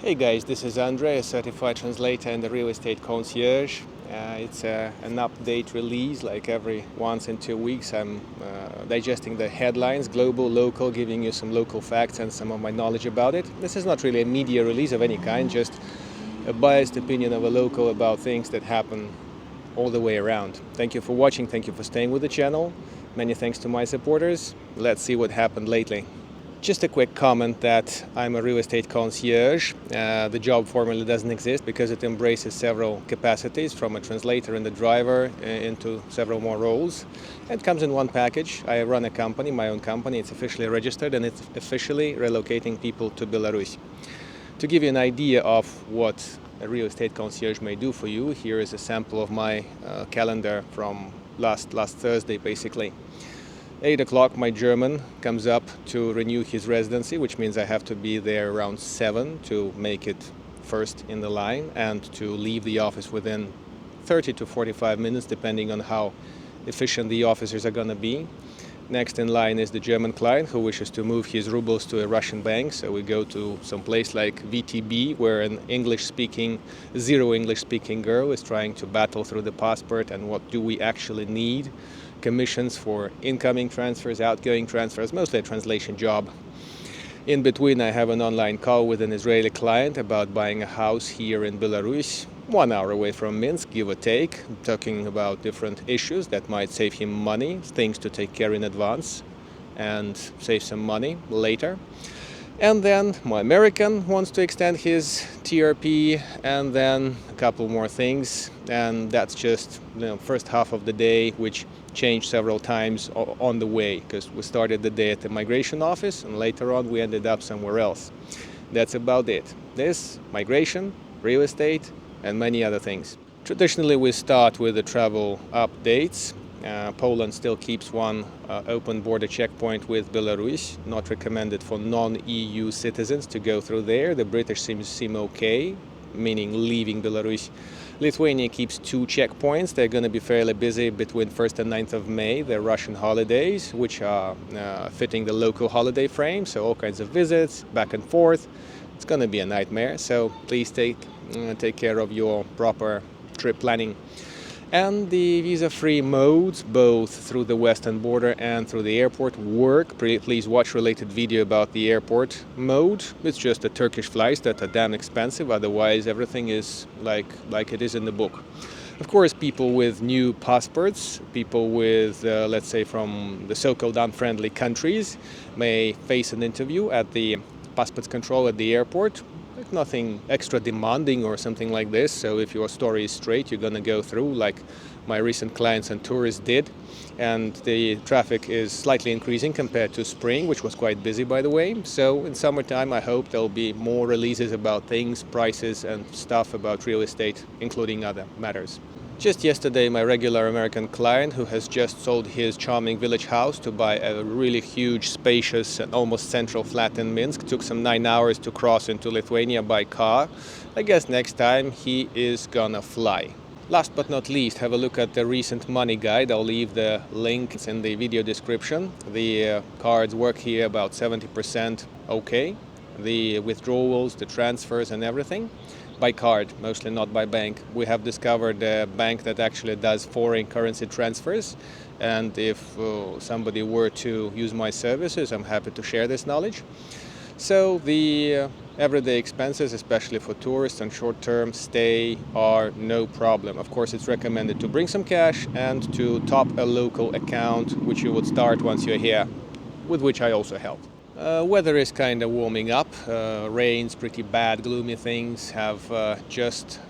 Hey guys, this is Andrei, a certified translator and a real estate concierge. It's an update release, like every once in 2 weeks. I'm digesting the headlines, global, local, giving you some local facts and some of my knowledge about it. This is not really a media release of any kind, just a biased opinion of a local about things that happen all the way around. Thank you for watching, thank you for staying with the channel. Many thanks to my supporters. Let's see what happened lately. Just a quick comment that I'm a real estate concierge. The job formally doesn't exist because it embraces several capacities, from a translator and a driver into several more roles. It comes in one package. I run a company, my own company. It's officially registered and it's officially relocating people to Belarus. To give you an idea of what a real estate concierge may do for you, here is a sample of my calendar from last Thursday, basically. 8 o'clock, my German comes up to renew his residency, which means I have to be there around 7 to make it first in the line and to leave the office within 30 to 45 minutes, depending on how efficient the officers are going to be. Next in line is the German client who wishes to move his rubles to a Russian bank. So we go to some place like VTB, where an zero English-speaking girl is trying to battle through the passport and what do we actually need. Commissions for incoming transfers, outgoing transfers, mostly a translation job. In between, I have an online call with an Israeli client about buying a house here in Belarus, 1 hour away from Minsk, give or take, talking about different issues that might save him money, things to take care in advance and save some money later. And then my American wants to extend his TRP, and then a couple more things, and that's just first half of the day, which changed several times on the way, because we started the day at the migration office and later on we ended up somewhere else. That's about it. This, migration, real estate, and many other things. Traditionally we start with the travel updates. Poland still keeps one open border checkpoint with Belarus, not recommended for non-EU citizens to go through there. The British seem okay, meaning leaving Belarus. Lithuania keeps 2 checkpoints. They're going to be fairly busy between 1st and 9th of May, the Russian holidays, which are fitting the local holiday frame, so all kinds of visits, back and forth. It's going to be a nightmare, so please take care of your proper trip planning. And the visa-free modes, both through the western border and through the airport, work. Please watch related video about the airport mode. It's just the Turkish flights that are damn expensive, otherwise everything is like it is in the book. Of course, people with new passports, people with, let's say, from the so-called unfriendly countries, may face an interview at the passports control at the airport. Nothing extra demanding or something like this, so if your story is straight, you're going to go through like my recent clients and tourists did. And the traffic is slightly increasing compared to spring, which was quite busy, by the way. So in summertime I hope there'll be more releases about things, prices and stuff about real estate, including other matters. Just yesterday, my regular American client, who has just sold his charming village house to buy a really huge, spacious and almost central flat in Minsk, took some 9 hours to cross into Lithuania by car. I guess next time he is gonna fly. Last but not least, have a look at the recent money guide. I'll leave the link in the video description. The cards work here about 70% okay. The withdrawals, the transfers and everything. By card, mostly not by bank. We have discovered a bank that actually does foreign currency transfers, and if somebody were to use my services, I'm happy to share this knowledge. So the everyday expenses, especially for tourists and short-term stay, are no problem. Of course, it's recommended to bring some cash and to top a local account, which you would start once you're here, with which I also help. Weather is kind of warming up. Rains, pretty bad, gloomy things have just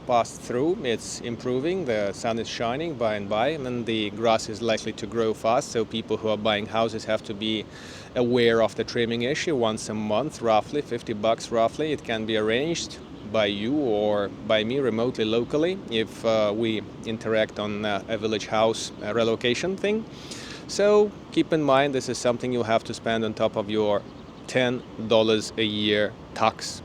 passed through. It's improving. The sun is shining by and by, and the grass is likely to grow fast. So people who are buying houses have to be aware of the trimming issue. Once a month, roughly, $50 roughly. It can be arranged by you or by me remotely, locally, if we interact on a village house relocation thing. So keep in mind, this is something you'll have to spend on top of your $10 a year tax.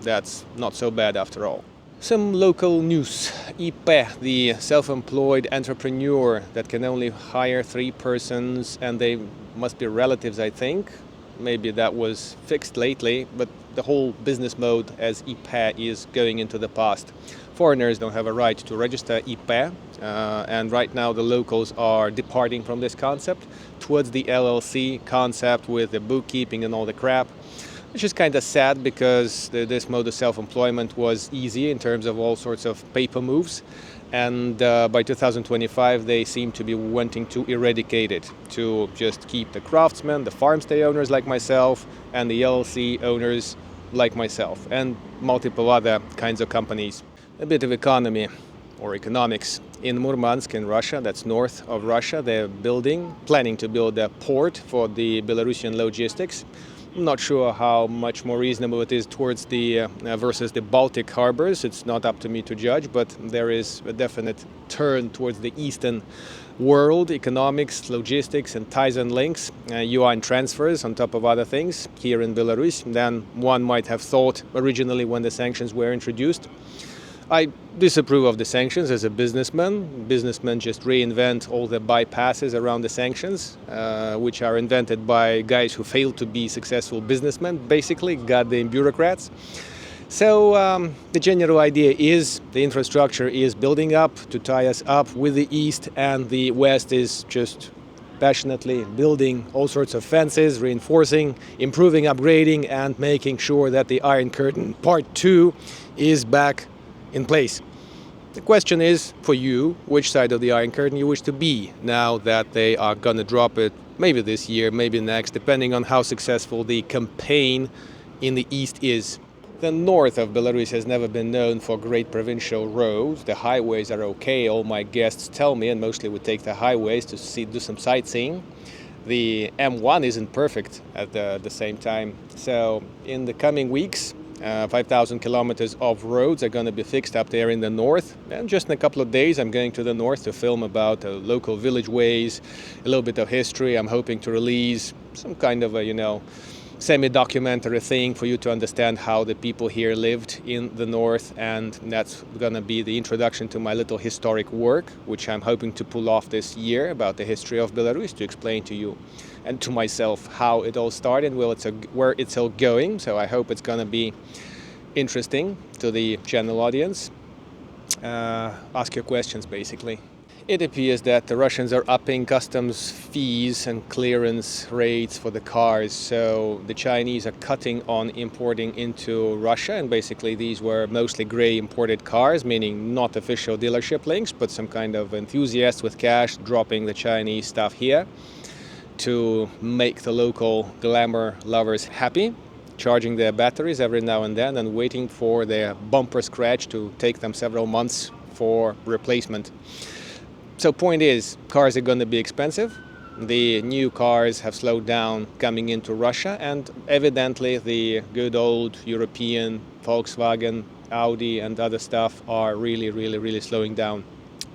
That's not so bad after all. Some local news. IP, the self-employed entrepreneur that can only hire 3 persons, and they must be relatives, I think. Maybe that was fixed lately, but the whole business mode as IPA is going into the past. Foreigners don't have a right to register IPA, and right now the locals are departing from this concept towards the LLC concept with the bookkeeping and all the crap, which is kind of sad because this mode of self-employment was easy in terms of all sorts of paper moves. And by 2025, they seem to be wanting to eradicate it, to just keep the craftsmen, the farmstay owners like myself, and the LLC owners like myself, and multiple other kinds of companies. A bit of economy or economics. In Murmansk in Russia, that's north of Russia, they're planning to build a port for the Belarusian logistics. I'm not sure how much more reasonable it is towards the versus the Baltic harbors. It's not up to me to judge, but there is a definite turn towards the eastern world, economics, logistics, and ties and links, yuan transfers on top of other things here in Belarus than one might have thought originally when the sanctions were introduced. I disapprove of the sanctions as a businessman. Businessmen just reinvent all the bypasses around the sanctions, which are invented by guys who fail to be successful businessmen, basically, goddamn bureaucrats. So the general idea is the infrastructure is building up to tie us up with the East, and the West is just passionately building all sorts of fences, reinforcing, improving, upgrading, and making sure that the Iron Curtain Part 2 is back in place. The question is, for you, which side of the Iron Curtain you wish to be now that they are going to drop it maybe this year, maybe next, depending on how successful the campaign in the East is. The north of Belarus has never been known for great provincial roads. The highways are okay, all my guests tell me, and mostly we take the highways to do some sightseeing. The M1 isn't perfect at the same time. So in the coming weeks, 5,000 kilometers of roads are going to be fixed up there in the north. And just in a couple of days, I'm going to the north to film about local village ways, a little bit of history. I'm hoping to release some kind of a, semi-documentary thing for you to understand how the people here lived in the north. And that's going to be the introduction to my little historic work, which I'm hoping to pull off this year about the history of Belarus, to explain to you and to myself how it all started, where it's all going. So I hope it's going to be interesting to the general audience. Ask your questions, basically. It appears that the Russians are upping customs fees and clearance rates for the cars. So the Chinese are cutting on importing into Russia. And basically these were mostly gray imported cars, meaning not official dealership links, but some kind of enthusiasts with cash dropping the Chinese stuff here to make the local glamour lovers happy, charging their batteries every now and then and waiting for their bumper scratch to take them several months for replacement. So point is, cars are going to be expensive. The new cars have slowed down coming into Russia, and evidently the good old European Volkswagen, Audi and other stuff are really slowing down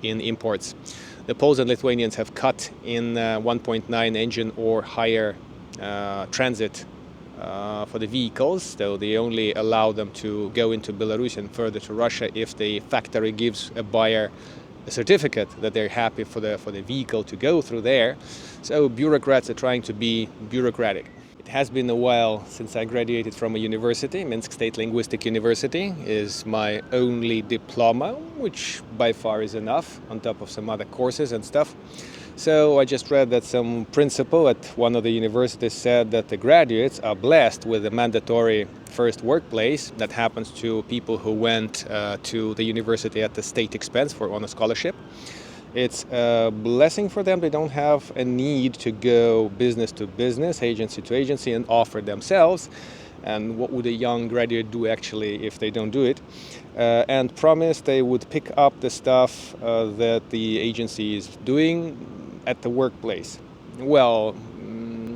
in imports. The Poles and Lithuanians have cut in 1.9 engine or higher transit for the vehicles, so they only allow them to go into Belarus and further to Russia if the factory gives a buyer a certificate that they're happy for the vehicle to go through there. So bureaucrats are trying to be bureaucratic. It has been a while since I graduated from a university. Minsk State Linguistic University is my only diploma, which by far is enough, on top of some other courses and stuff. So I just read that some principal at one of the universities said that the graduates are blessed with a mandatory first workplace that happens to people who went to the university at the state expense on a scholarship. It's a blessing for them. They don't have a need to go business to business, agency to agency, and offer themselves. And what would a young graduate do actually if they don't do it? And promise they would pick up the stuff that the agency is doing at the workplace. Well,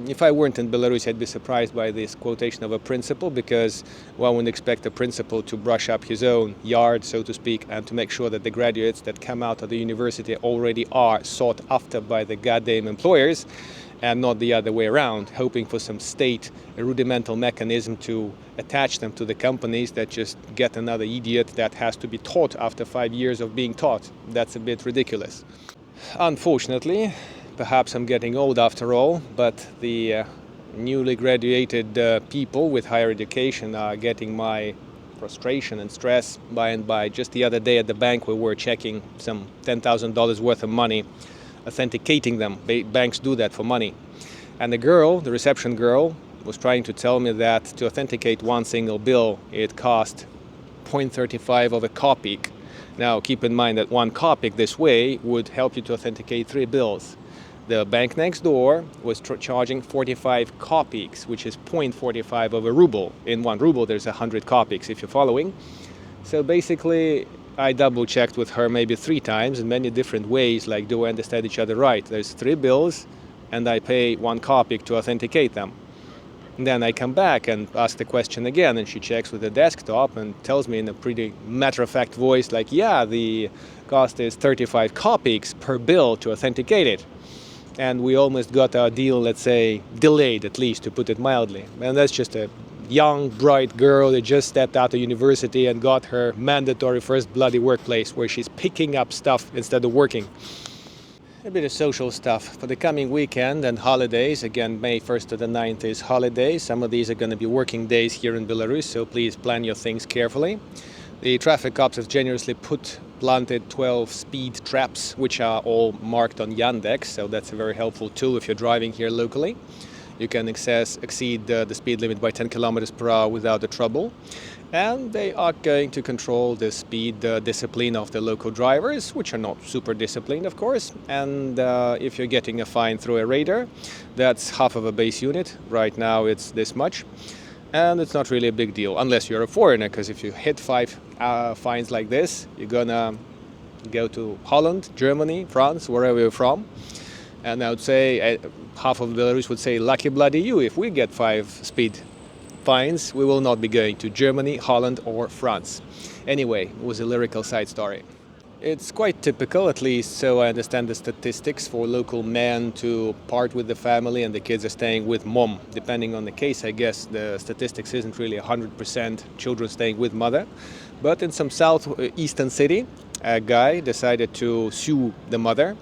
if I weren't in Belarus, I'd be surprised by this quotation of a principal, because one would expect a principal to brush up his own yard, so to speak, and to make sure that the graduates that come out of the university already are sought after by the goddamn employers, and not the other way around, hoping for some state rudimental mechanism to attach them to the companies that just get another idiot that has to be taught after 5 years of being taught. That's a bit ridiculous. Unfortunately, perhaps I'm getting old after all, but the newly graduated people with higher education are getting my frustration and stress by and by. Just the other day at the bank, we were checking some $10,000 worth of money, authenticating them. Banks do that for money. And the girl, the reception girl, was trying to tell me that to authenticate one single bill, it cost 0.35 of a kopeek. Now, keep in mind that 1 kopeek this way would help you to authenticate 3 bills. The bank next door was charging 45 kopeeks, which is 0.45 of a ruble. In 1 ruble, there's 100 kopeeks, if you're following. So basically, I double-checked with her maybe 3 times in many different ways, like, do I understand each other right? There's 3 bills, and I pay 1 kopeek to authenticate them. And then I come back and ask the question again, and she checks with the desktop and tells me in a pretty matter-of-fact voice, like, yeah, the cost is 35 kopeeks per bill to authenticate it. And we almost got our deal, let's say, delayed at least, to put it mildly. And that's just a young, bright girl that just stepped out of university and got her mandatory first bloody workplace, where she's picking up stuff instead of working. A bit of social stuff for the coming weekend and holidays. Again, May 1st to the 9th is holidays. Some of these are going to be working days here in Belarus, so please plan your things carefully. The traffic cops have generously planted 12 speed traps, which are all marked on Yandex, so that's a very helpful tool if you're driving here locally. You can exceed the speed limit by 10 kilometers per hour without a trouble. And they are going to control the speed discipline of the local drivers, which are not super disciplined, of course. And if you're getting a fine through a radar, that's half of a base unit. Right now it's this much. And it's not really a big deal, unless you're a foreigner, because if you hit 5 fines like this, you're gonna go to Holland, Germany, France, wherever you're from. And I would say, half of Belarus would say, lucky bloody you, if we get 5 speed fines, we will not be going to Germany, Holland or France. Anyway, it was a lyrical side story. It's quite typical, at least so I understand the statistics, for local men to part with the family and the kids are staying with mom. Depending on the case, I guess the statistics isn't really 100% children staying with mother. But in some southeastern city, a guy decided to sue the mother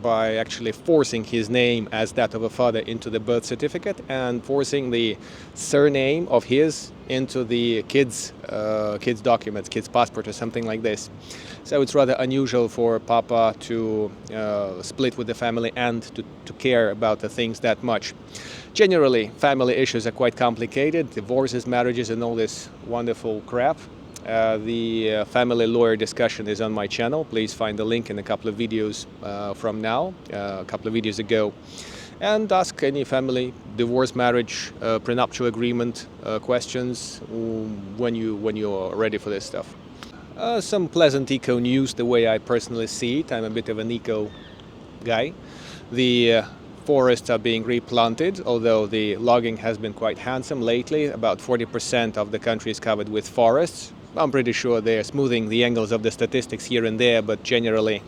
by actually forcing his name as that of a father into the birth certificate and forcing the surname of his into the kids' documents, kids' passport or something like this. So it's rather unusual for Papa to split with the family and to care about the things that much. Generally, family issues are quite complicated, divorces, marriages and all this wonderful crap. The family lawyer discussion is on my channel. Please find the link in a couple of videos from now, a couple of videos ago. And ask any family, divorce, marriage, prenuptial agreement questions when you're ready for this stuff. Some pleasant eco news, the way I personally see it. I'm a bit of an eco guy. The forests are being replanted, although the logging has been quite handsome lately. About 40% of the country is covered with forests. I'm pretty sure they're smoothing the angles of the statistics here and there, but generally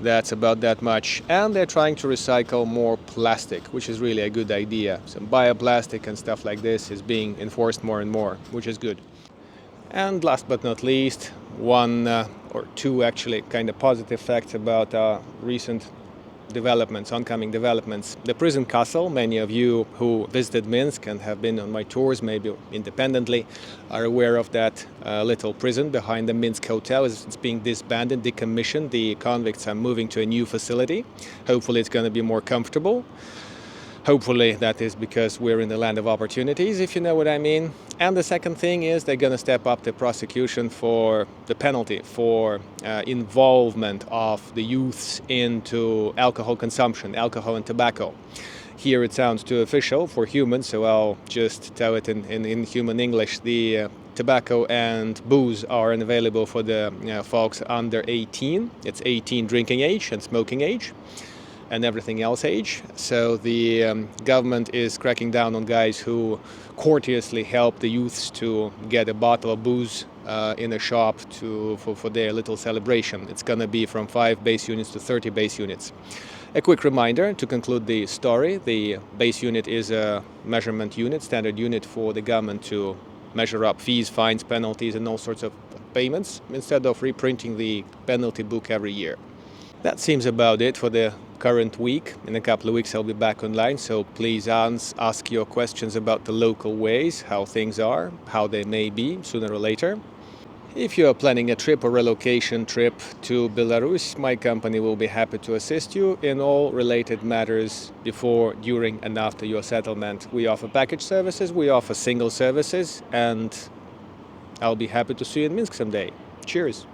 that's about that much. And they're trying to recycle more plastic, which is really a good idea. Some bioplastic and stuff like this is being enforced more and more, which is good. And last but not least, one or two actually kind of positive facts about recent developments, oncoming developments. The prison castle, many of you who visited Minsk and have been on my tours, maybe independently, are aware of that little prison behind the Minsk hotel. It's being disbanded, decommissioned. The convicts are moving to a new facility. Hopefully it's going to be more comfortable. Hopefully that is because we're in the land of opportunities, if you know what I mean. And the second thing is they're going to step up the prosecution for the penalty for involvement of the youths into alcohol consumption, alcohol and tobacco. Here it sounds too official for humans, so I'll just tell it in human English. The tobacco and booze are unavailable for the folks under 18. It's 18 drinking age and smoking age, and everything else age. So the government is cracking down on guys who courteously help the youths to get a bottle of booze in a shop for their little celebration. It's going to be from 5 base units to 30 base units. A quick reminder to conclude the story: the base unit is a measurement unit, standard unit for the government to measure up fees, fines, penalties and all sorts of payments instead of reprinting the penalty book every year. That seems about it for the current week. In a couple of weeks I'll be back online, so please ask your questions about the local ways, how things are, how they may be sooner or later. If you are planning a trip or relocation trip to Belarus, my company will be happy to assist you in all related matters before, during and after your settlement. We offer package services, we offer single services, and I'll be happy to see you in Minsk someday. Cheers!